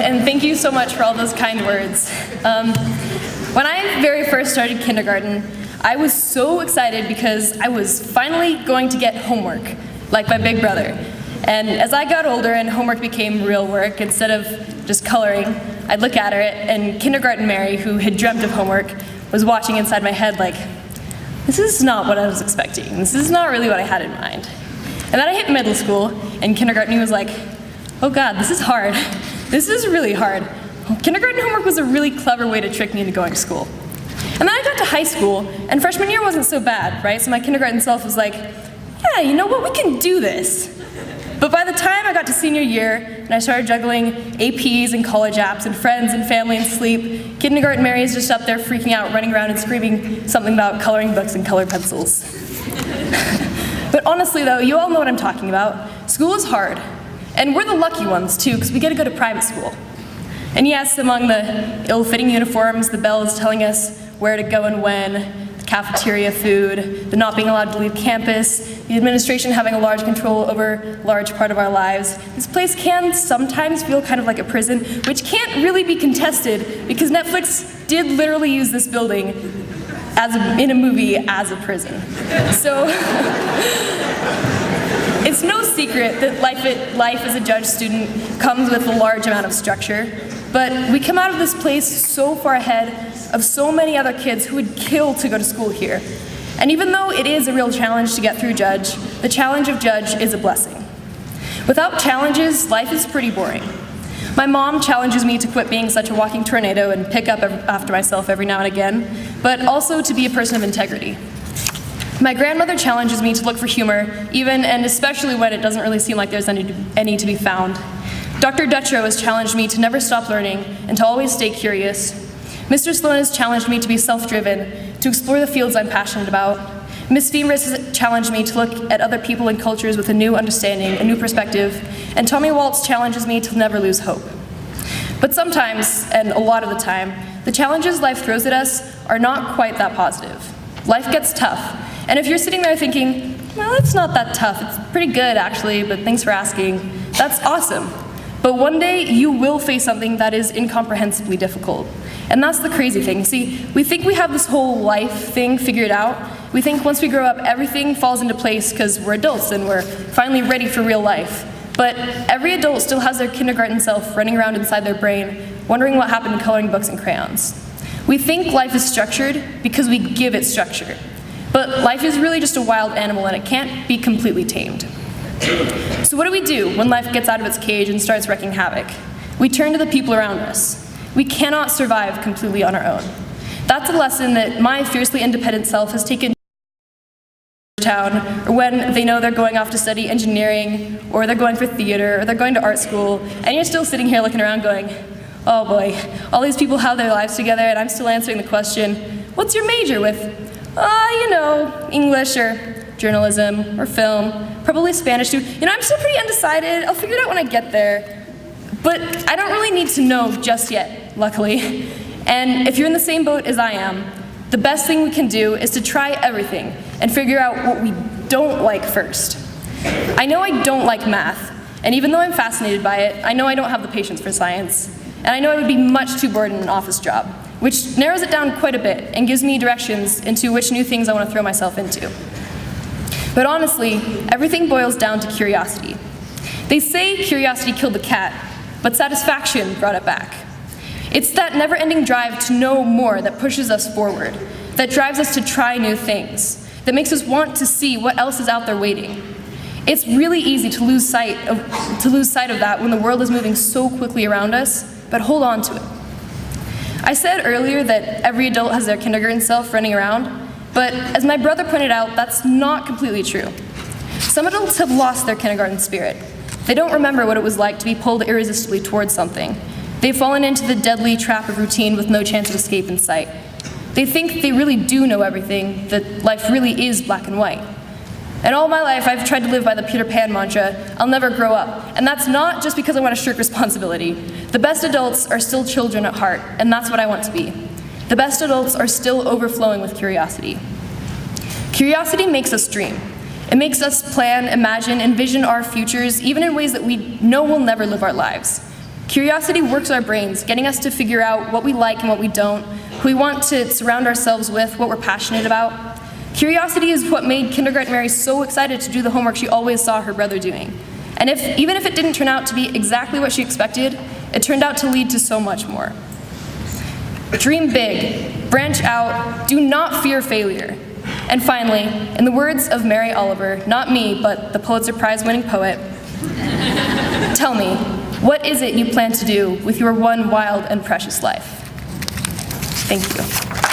and thank you so much for all those kind words. When I very first started kindergarten, I was so excited because I was finally going to get homework, like my big brother. And as I got older and homework became real work, instead of just coloring, I'd look at her, and kindergarten Mary, who had dreamt of homework, was watching inside my head like, this is not what I was expecting. This is not really what I had in mind. And then I hit middle school, and kindergarten was like, oh God, this is hard. This is really hard. Kindergarten homework was a really clever way to trick me into going to school. And then I got to high school, and freshman year wasn't so bad, right? So my kindergarten self was like, yeah, you know what, we can do this. But by the time I got to senior year, and I started juggling APs and college apps and friends and family and sleep, kindergarten Mary is just up there freaking out, running around and screaming something about coloring books and colored pencils. But honestly though, you all know what I'm talking about. School is hard. And we're the lucky ones too, because we get to go to private school. And yes, among the ill-fitting uniforms, the bell is telling us where to go and when, the cafeteria food, the not being allowed to leave campus, the administration having a large control over a large part of our lives. This place can sometimes feel kind of like a prison, which can't really be contested because Netflix did literally use this building in a movie as a prison. So it's no secret that life as a judge student comes with a large amount of structure, but we come out of this place so far ahead of so many other kids who would kill to go to school here. And even though it is a real challenge to get through judge, the challenge of judge is a blessing. Without challenges, life is pretty boring. My mom challenges me to quit being such a walking tornado and pick up after myself every now and again, but also to be a person of integrity. My grandmother challenges me to look for humor, even and especially when it doesn't really seem like there's any to be found. Dr. Duttrow has challenged me to never stop learning and to always stay curious. Mr. Sloan has challenged me to be self-driven, to explore the fields I'm passionate about. Ms. Femris has challenged me to look at other people and cultures with a new understanding, a new perspective, and Tommy Waltz challenges me to never lose hope. But sometimes, and a lot of the time, the challenges life throws at us are not quite that positive. Life gets tough, and if you're sitting there thinking, well, it's not that tough, it's pretty good actually, but thanks for asking, that's awesome. But one day, you will face something that is incomprehensibly difficult. And that's the crazy thing. See, we think we have this whole life thing figured out. We think once we grow up, everything falls into place because we're adults and we're finally ready for real life. But every adult still has their kindergarten self running around inside their brain, wondering what happened to coloring books and crayons. We think life is structured because we give it structure. But life is really just a wild animal and it can't be completely tamed. So what do we do when life gets out of its cage and starts wreaking havoc? We turn to the people around us. We cannot survive completely on our own. That's a lesson that my fiercely independent self has taken to town, or when they know they're going off to study engineering, or they're going for theater, or they're going to art school, and you're still sitting here looking around going, oh boy, all these people have their lives together, and I'm still answering the question, what's your major with? You know, English, or journalism, or film, probably Spanish too. You know, I'm still pretty undecided. I'll figure it out when I get there. But I don't really need to know just yet, luckily. And if you're in the same boat as I am, the best thing we can do is to try everything and figure out what we don't like first. I know I don't like math, and even though I'm fascinated by it, I know I don't have the patience for science. And I know I would be much too bored in an office job, which narrows it down quite a bit and gives me directions into which new things I want to throw myself into. But honestly, everything boils down to curiosity. They say curiosity killed the cat, but satisfaction brought it back. It's that never-ending drive to know more that pushes us forward, that drives us to try new things, that makes us want to see what else is out there waiting. It's really easy to lose sight of that when the world is moving so quickly around us, but hold on to it. I said earlier that every adult has their kindergarten self running around, but as my brother pointed out, that's not completely true. Some adults have lost their kindergarten spirit. They don't remember what it was like to be pulled irresistibly towards something. They've fallen into the deadly trap of routine with no chance of escape in sight. They think they really do know everything, that life really is black and white. And all my life, I've tried to live by the Peter Pan mantra, I'll never grow up. And that's not just because I want to shirk responsibility. The best adults are still children at heart, and that's what I want to be. The best adults are still overflowing with curiosity. Curiosity makes us dream. It makes us plan, imagine, envision our futures, even in ways that we know we'll never live our lives. Curiosity works our brains, getting us to figure out what we like and what we don't, who we want to surround ourselves with, what we're passionate about. Curiosity is what made Kindergarten Mary so excited to do the homework she always saw her brother doing. And even if it didn't turn out to be exactly what she expected, it turned out to lead to so much more. Dream big, branch out, do not fear failure. And finally, in the words of Mary Oliver, not me, but the Pulitzer Prize-winning poet, tell me, what is it you plan to do with your one wild and precious life? Thank you.